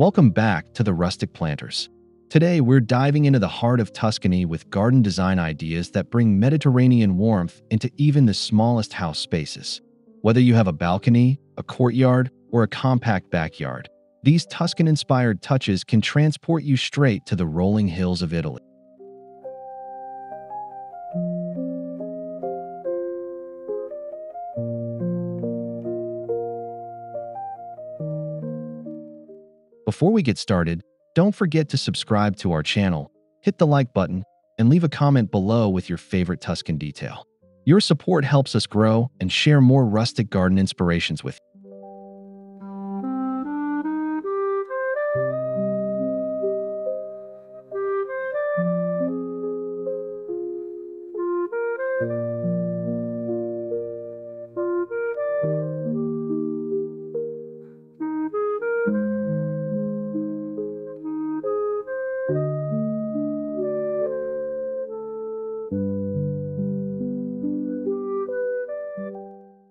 Welcome back to the Rustic Planters. Today, we're diving into the heart of Tuscany with garden design ideas that bring Mediterranean warmth into even the smallest house spaces. Whether you have a balcony, a courtyard, or a compact backyard, these Tuscan-inspired touches can transport you straight to the rolling hills of Italy. Before we get started, don't forget to subscribe to our channel, hit the like button, and leave a comment below with your favorite Tuscan detail. Your support helps us grow and share more rustic garden inspirations with you.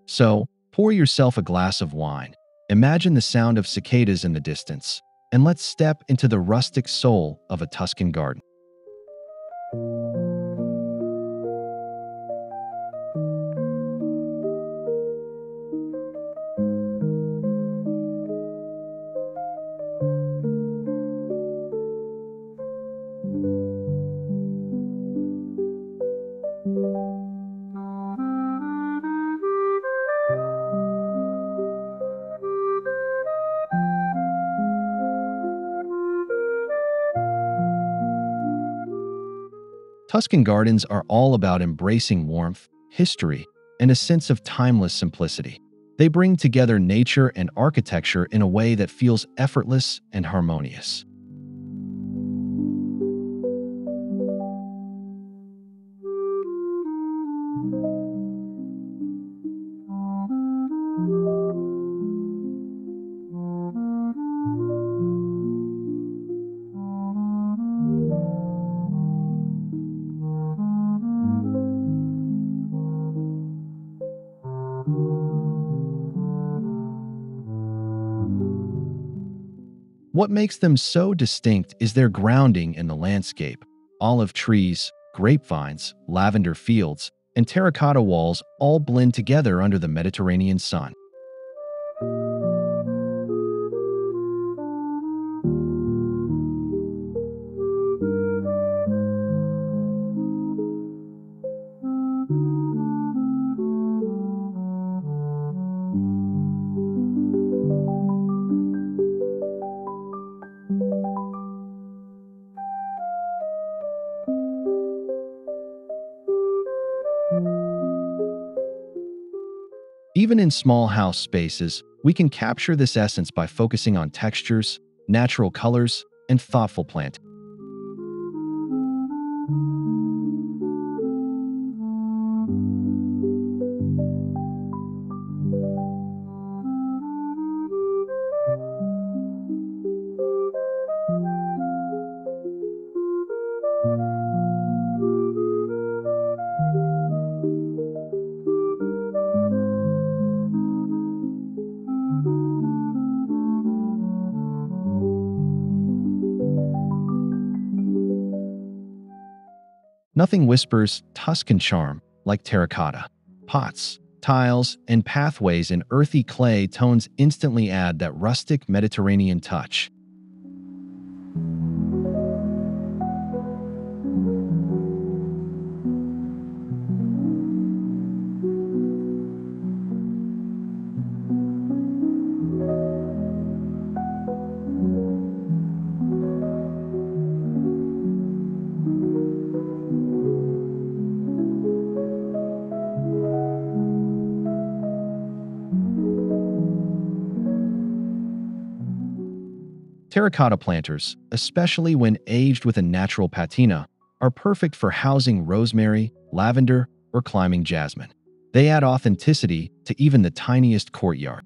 So, pour yourself a glass of wine. Imagine the sound of cicadas in the distance, and let's step into the rustic soul of a Tuscan garden. Tuscan gardens are all about embracing warmth, history, and a sense of timeless simplicity. They bring together nature and architecture in a way that feels effortless and harmonious. What makes them so distinct is their grounding in the landscape. Olive trees, grapevines, lavender fields, and terracotta walls all blend together under the Mediterranean sun. Even in small house spaces, we can capture this essence by focusing on textures, natural colors, and thoughtful planting. Nothing whispers Tuscan charm like terracotta. Pots, tiles, and pathways in earthy clay tones instantly add that rustic Mediterranean touch. Terracotta planters, especially when aged with a natural patina, are perfect for housing rosemary, lavender, or climbing jasmine. They add authenticity to even the tiniest courtyard.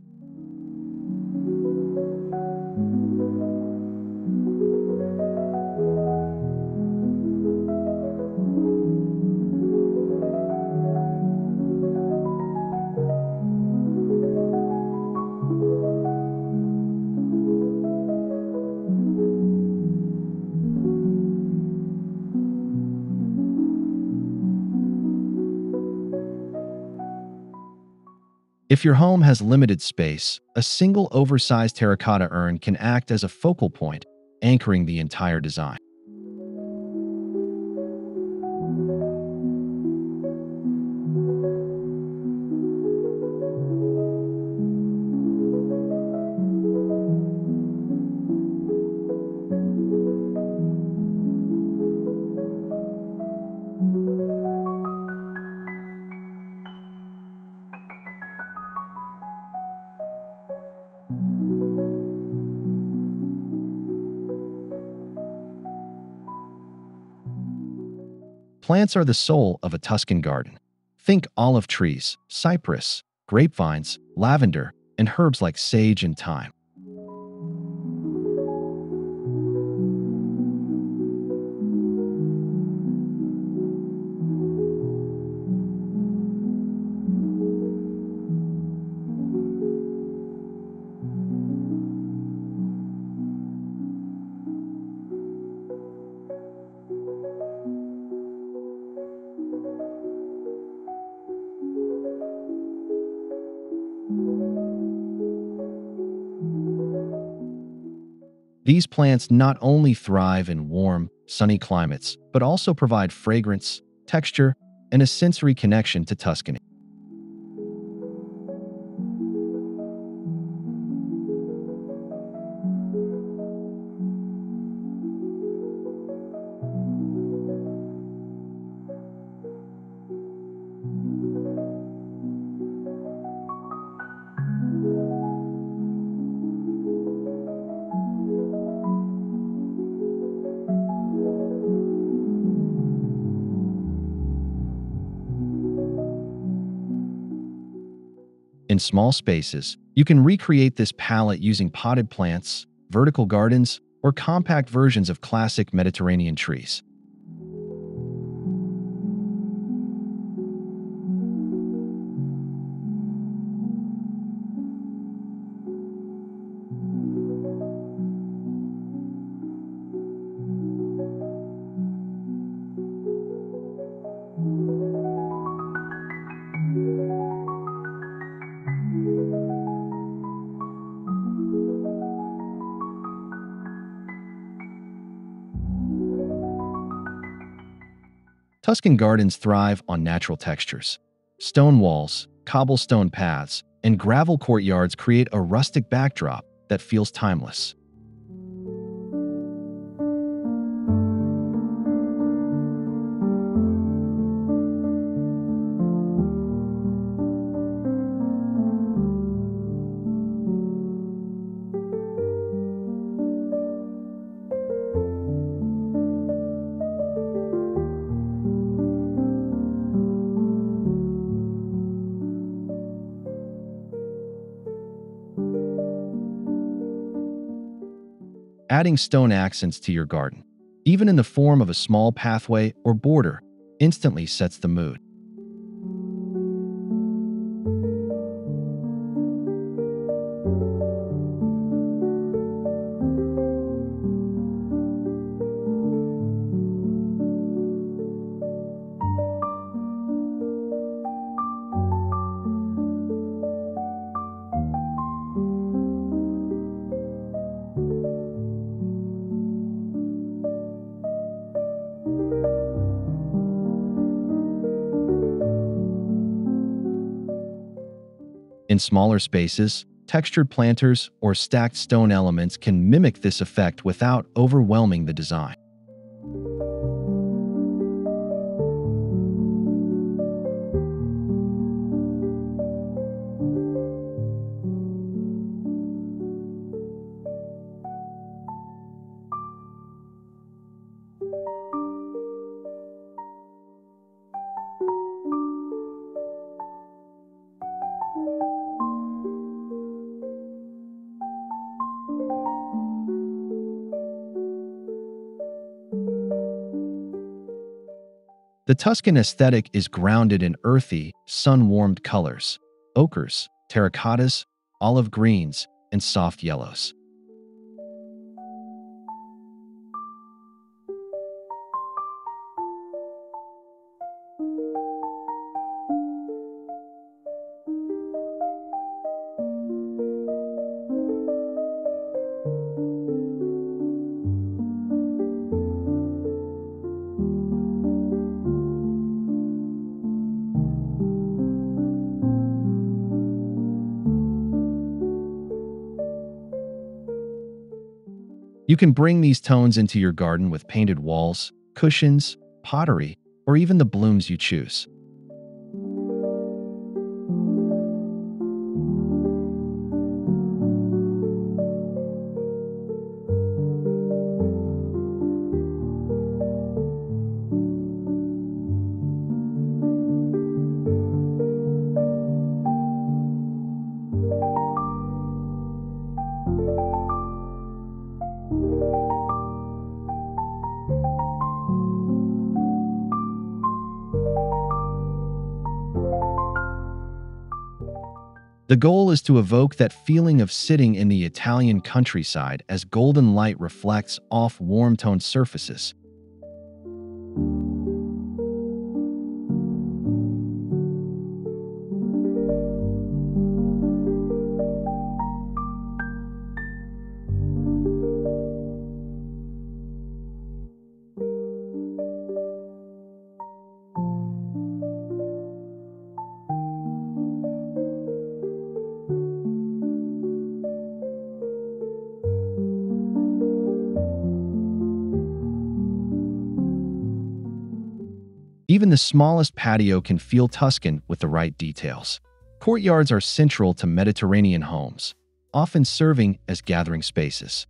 If your home has limited space, a single oversized terracotta urn can act as a focal point, anchoring the entire design. Plants are the soul of a Tuscan garden. Think olive trees, cypress, grapevines, lavender, and herbs like sage and thyme. These plants not only thrive in warm, sunny climates, but also provide fragrance, texture, and a sensory connection to Tuscany. In small spaces, you can recreate this palette using potted plants, vertical gardens, or compact versions of classic Mediterranean trees. Tuscan gardens thrive on natural textures. Stone walls, cobblestone paths, and gravel courtyards create a rustic backdrop that feels timeless. Adding stone accents to your garden, even in the form of a small pathway or border, instantly sets the mood. In smaller spaces, textured planters or stacked stone elements can mimic this effect without overwhelming the design. The Tuscan aesthetic is grounded in earthy, sun-warmed colors, ochres, terracottas, olive greens, and soft yellows. You can bring these tones into your garden with painted walls, cushions, pottery, or even the blooms you choose. The goal is to evoke that feeling of sitting in the Italian countryside as golden light reflects off warm-toned surfaces. Even the smallest patio can feel Tuscan with the right details. Courtyards are central to Mediterranean homes, often serving as gathering spaces.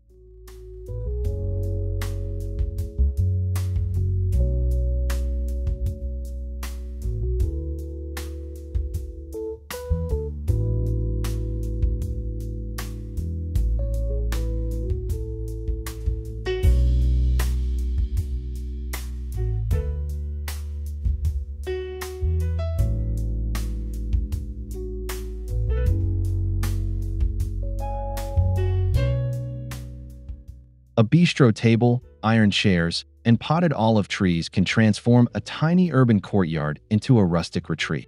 A bistro table, iron chairs, and potted olive trees can transform a tiny urban courtyard into a rustic retreat.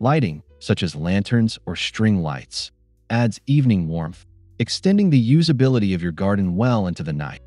Lighting, such as lanterns or string lights, adds evening warmth, extending the usability of your garden well into the night.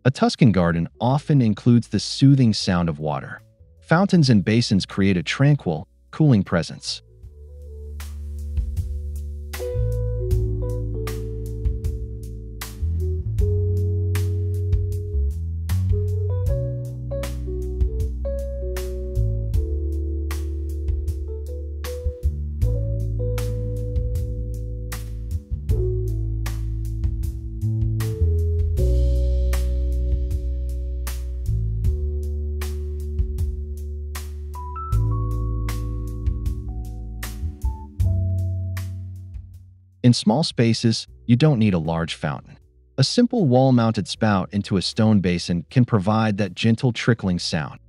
A Tuscan garden often includes the soothing sound of water. Fountains and basins create a tranquil, cooling presence. In small spaces, you don't need a large fountain. A simple wall-mounted spout into a stone basin can provide that gentle trickling sound.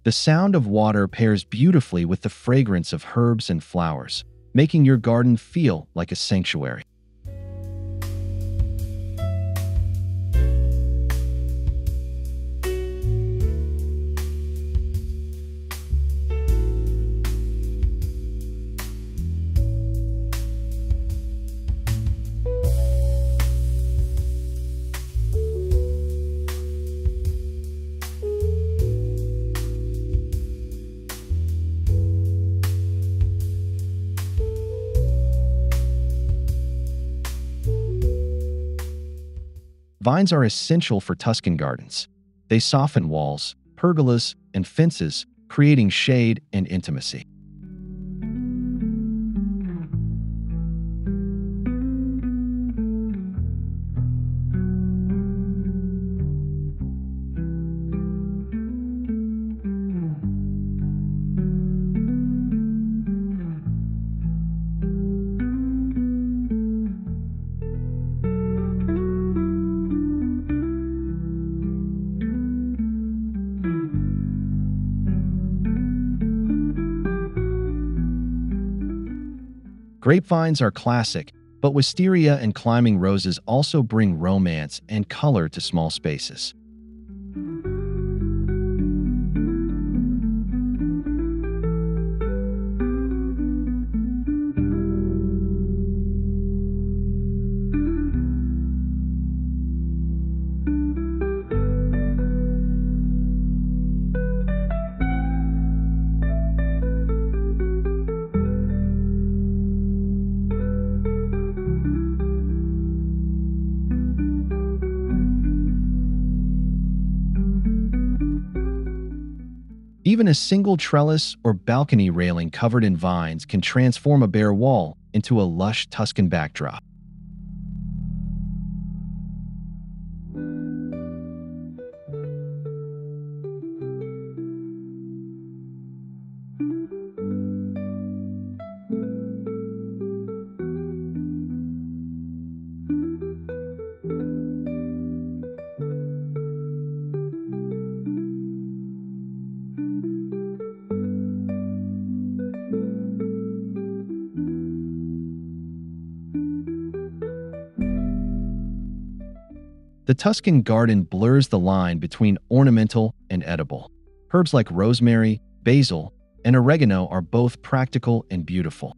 The sound of water pairs beautifully with the fragrance of herbs and flowers, making your garden feel like a sanctuary. Vines are essential for Tuscan gardens. They soften walls, pergolas, and fences, creating shade and intimacy. Grapevines are classic, but wisteria and climbing roses also bring romance and color to small spaces. Even a single trellis or balcony railing covered in vines can transform a bare wall into a lush Tuscan backdrop. The Tuscan garden blurs the line between ornamental and edible. Herbs like rosemary, basil, and oregano are both practical and beautiful.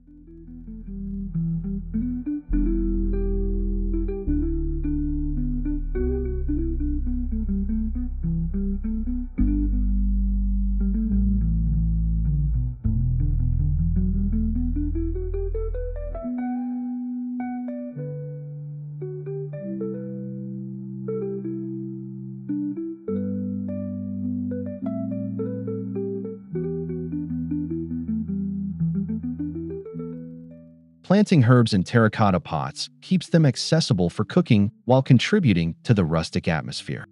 Planting herbs in terracotta pots keeps them accessible for cooking while contributing to the rustic atmosphere.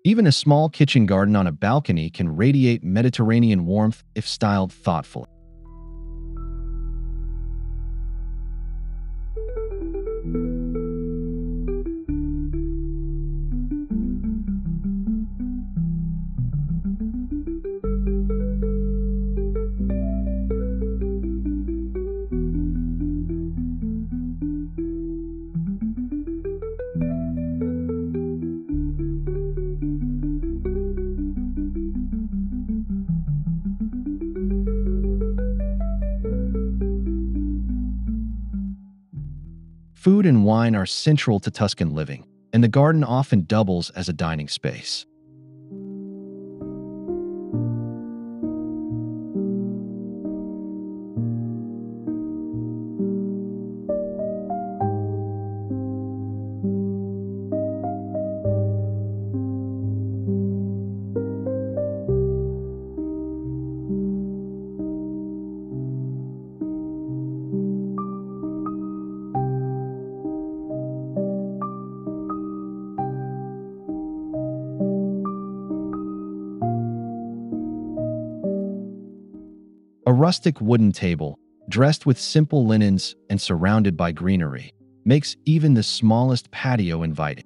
Even a small kitchen garden on a balcony can radiate Mediterranean warmth if styled thoughtfully. Food and wine are central to Tuscan living, and the garden often doubles as a dining space. A rustic wooden table, dressed with simple linens and surrounded by greenery, makes even the smallest patio inviting.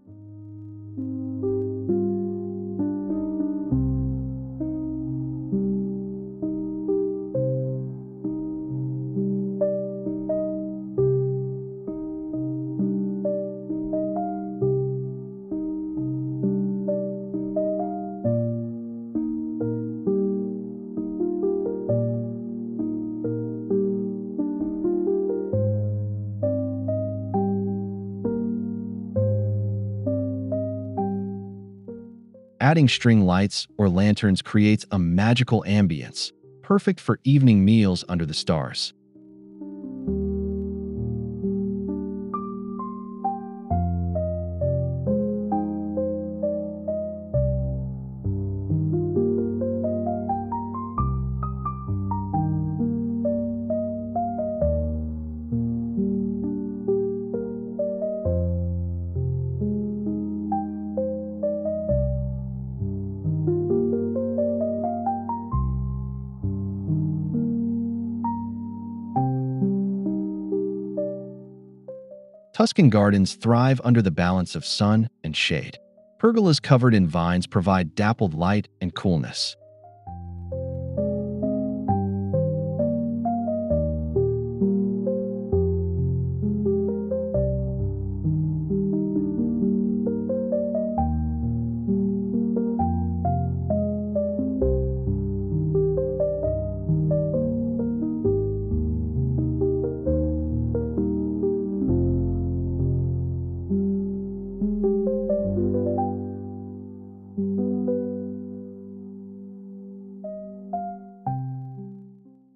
Adding string lights or lanterns creates a magical ambience, perfect for evening meals under the stars. Tuscan gardens thrive under the balance of sun and shade. Pergolas covered in vines provide dappled light and coolness.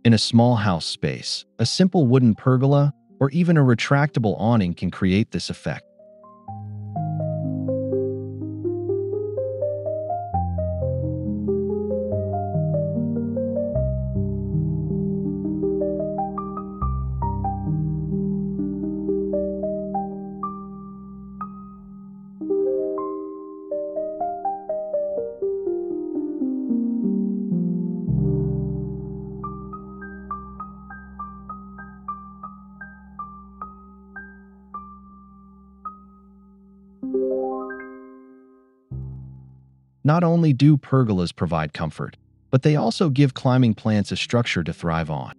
In a small house space, a simple wooden pergola or even a retractable awning can create this effect. Not only do pergolas provide comfort, but they also give climbing plants a structure to thrive on.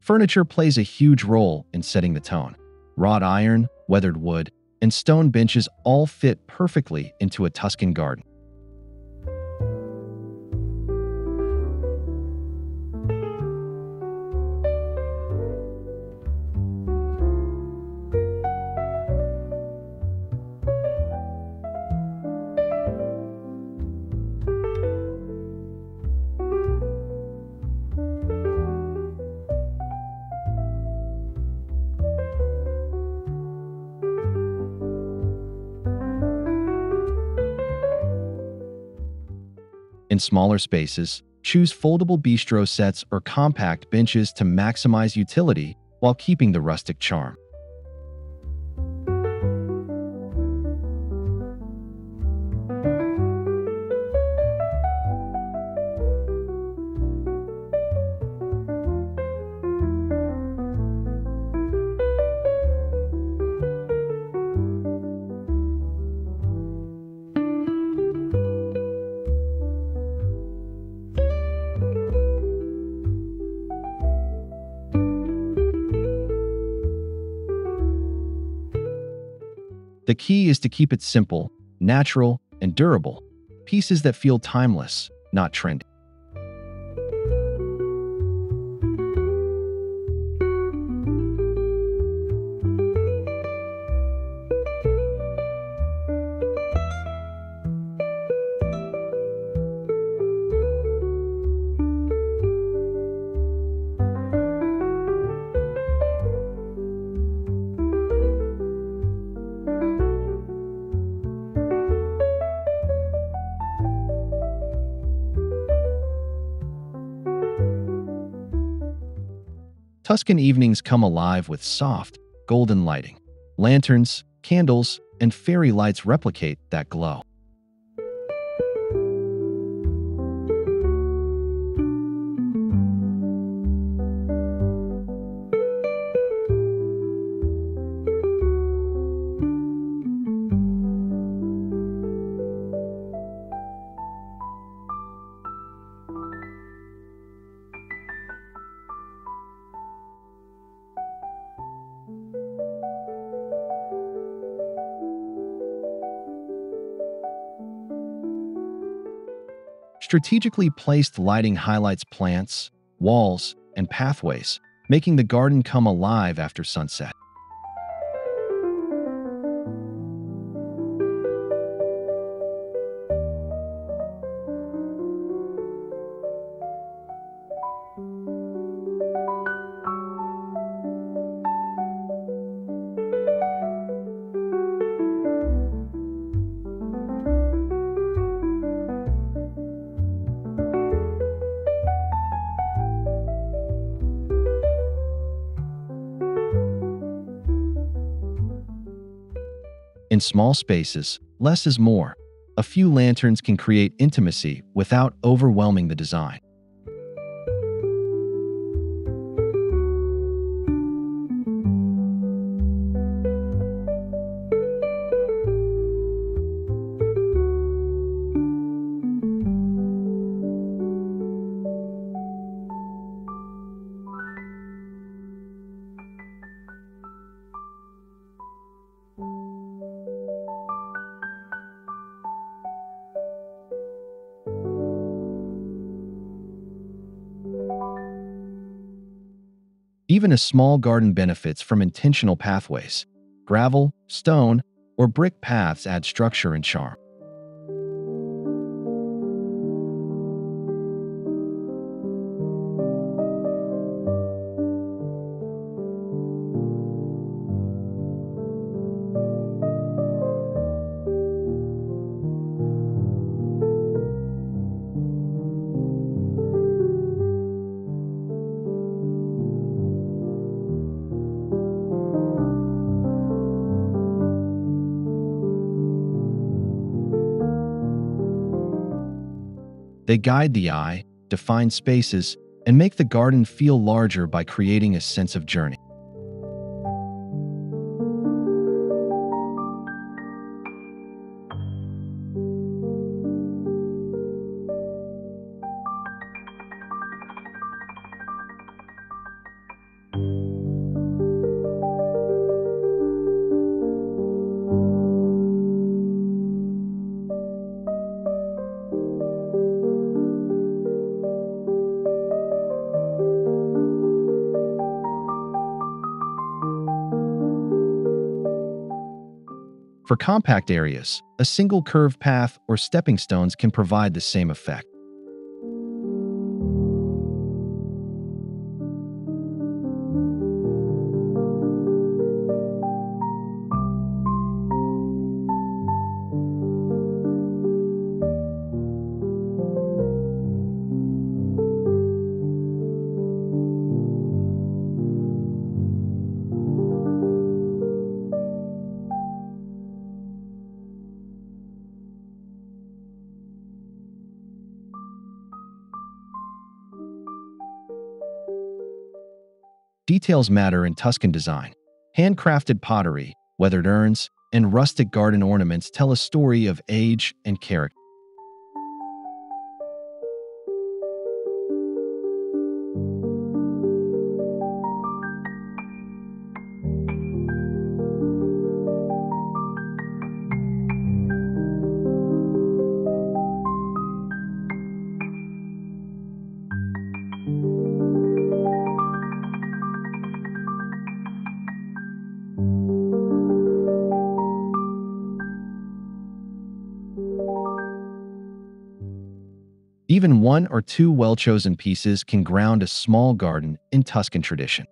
Furniture plays a huge role in setting the tone. Wrought iron, weathered wood, and stone benches all fit perfectly into a Tuscan garden. In smaller spaces, choose foldable bistro sets or compact benches to maximize utility while keeping the rustic charm. The key is to keep it simple, natural, and durable, pieces that feel timeless, not trendy. Tuscan evenings come alive with soft, golden lighting. Lanterns, candles, and fairy lights replicate that glow. Strategically placed lighting highlights plants, walls, and pathways, making the garden come alive after sunset. In small spaces, less is more. A few lanterns can create intimacy without overwhelming the design. Even a small garden benefits from intentional pathways. Gravel, stone, or brick paths add structure and charm. They guide the eye, define spaces, and make the garden feel larger by creating a sense of journey. For compact areas, a single curved path or stepping stones can provide the same effect. Details matter in Tuscan design. Handcrafted pottery, weathered urns, and rustic garden ornaments tell a story of age and character. Even one or two well-chosen pieces can ground a small garden in Tuscan tradition.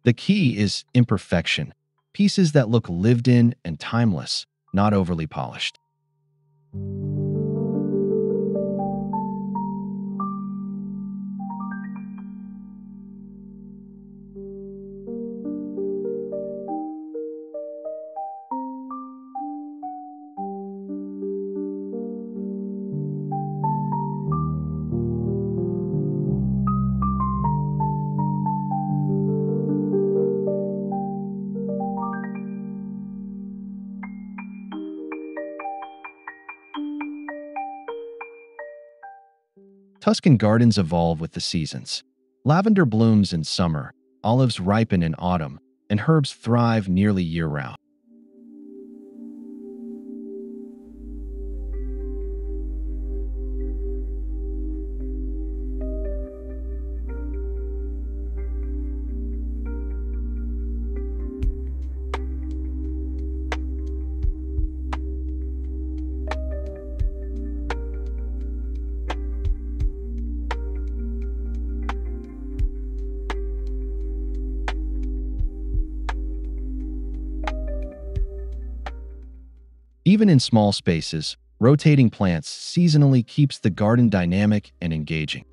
The key is imperfection, pieces that look lived in and timeless, not overly polished. Tuscan gardens evolve with the seasons. Lavender blooms in summer, olives ripen in autumn, and herbs thrive nearly year-round. Even in small spaces, rotating plants seasonally keeps the garden dynamic and engaging.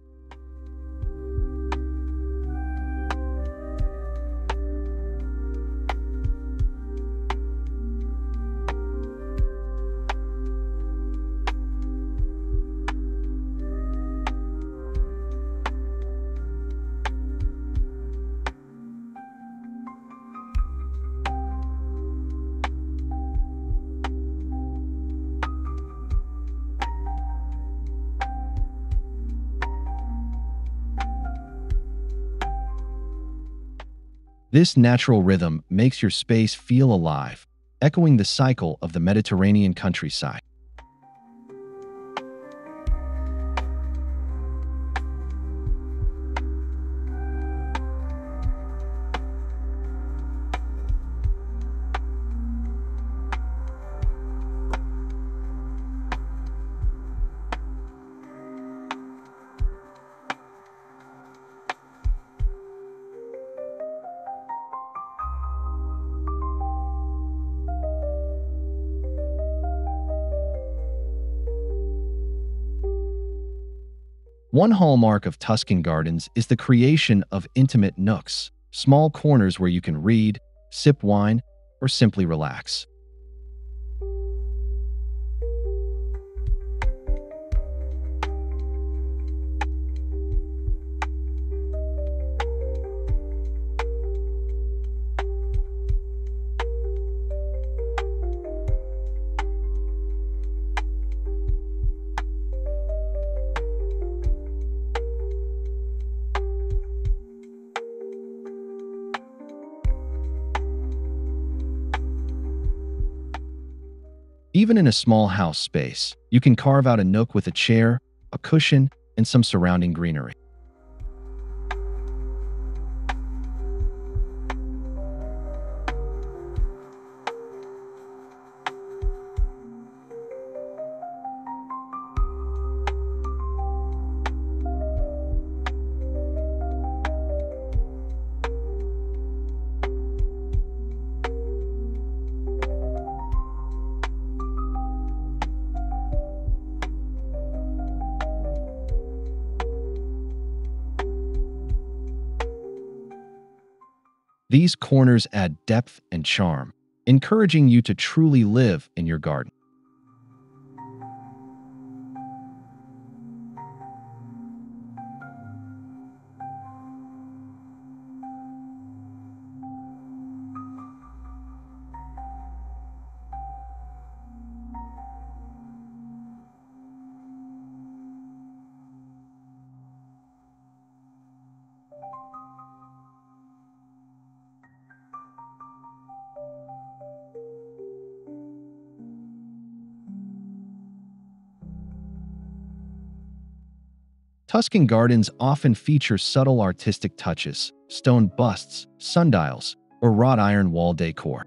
This natural rhythm makes your space feel alive, echoing the cycle of the Mediterranean countryside. One hallmark of Tuscan gardens is the creation of intimate nooks, small corners where you can read, sip wine, or simply relax. Even in a small house space, you can carve out a nook with a chair, a cushion, and some surrounding greenery. These corners add depth and charm, encouraging you to truly live in your garden. Tuscan gardens often feature subtle artistic touches, stone busts, sundials, or wrought iron wall decor.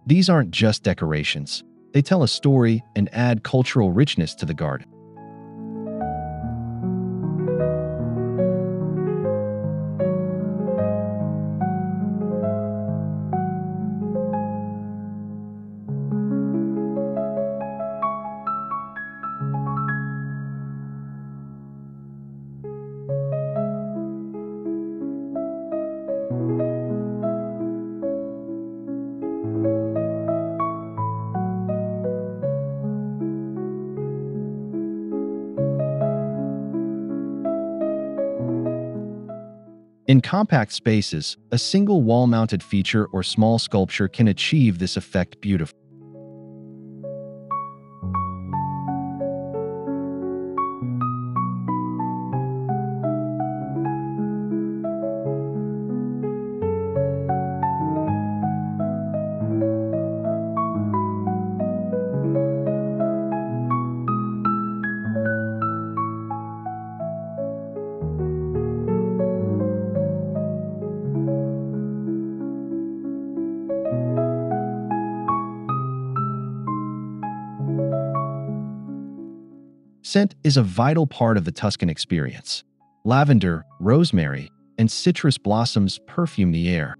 These aren't just decorations. They tell a story and add cultural richness to the garden. In compact spaces, a single wall-mounted feature or small sculpture can achieve this effect beautifully. Scent is a vital part of the Tuscan experience. Lavender, rosemary, and citrus blossoms perfume the air.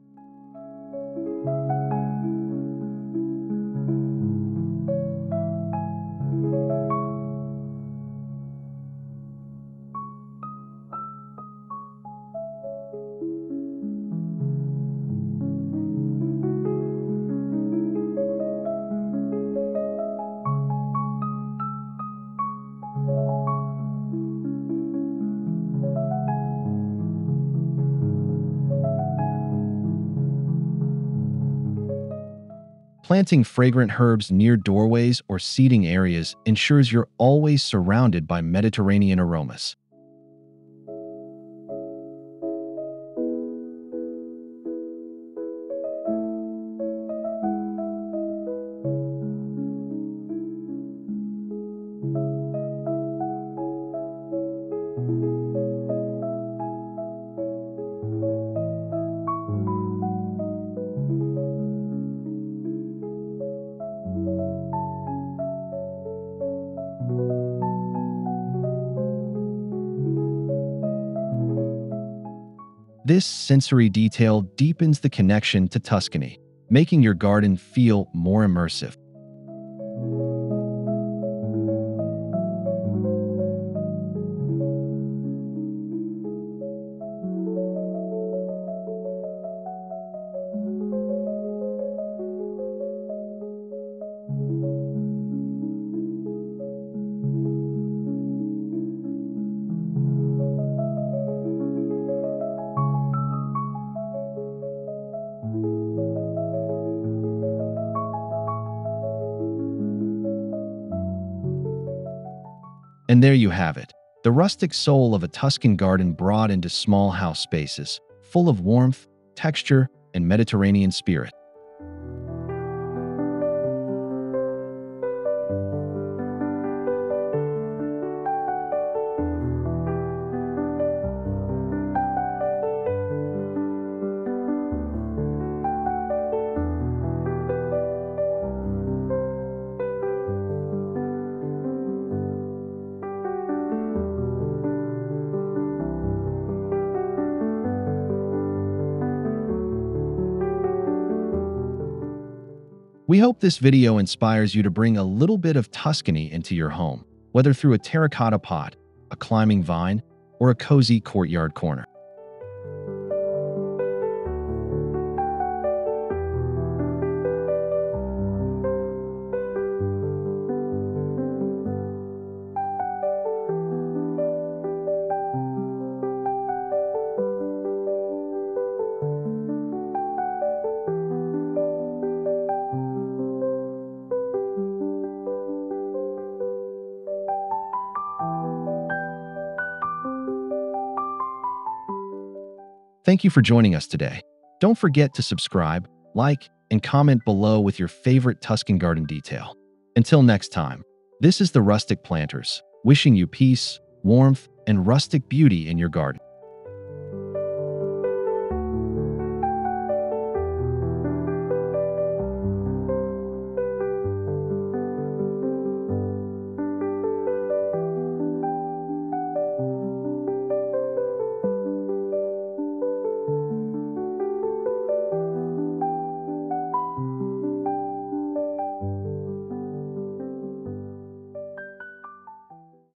Planting fragrant herbs near doorways or seating areas ensures you're always surrounded by Mediterranean aromas. This sensory detail deepens the connection to Tuscany, making your garden feel more immersive. And there you have it, the rustic soul of a Tuscan garden brought into small house spaces, full of warmth, texture, and Mediterranean spirit. We hope this video inspires you to bring a little bit of Tuscany into your home, whether through a terracotta pot, a climbing vine, or a cozy courtyard corner. Thank you for joining us today. Don't forget to subscribe, like, and comment below with your favorite Tuscan garden detail. Until next time, this is the Rustic Planters, wishing you peace, warmth, and rustic beauty in your garden.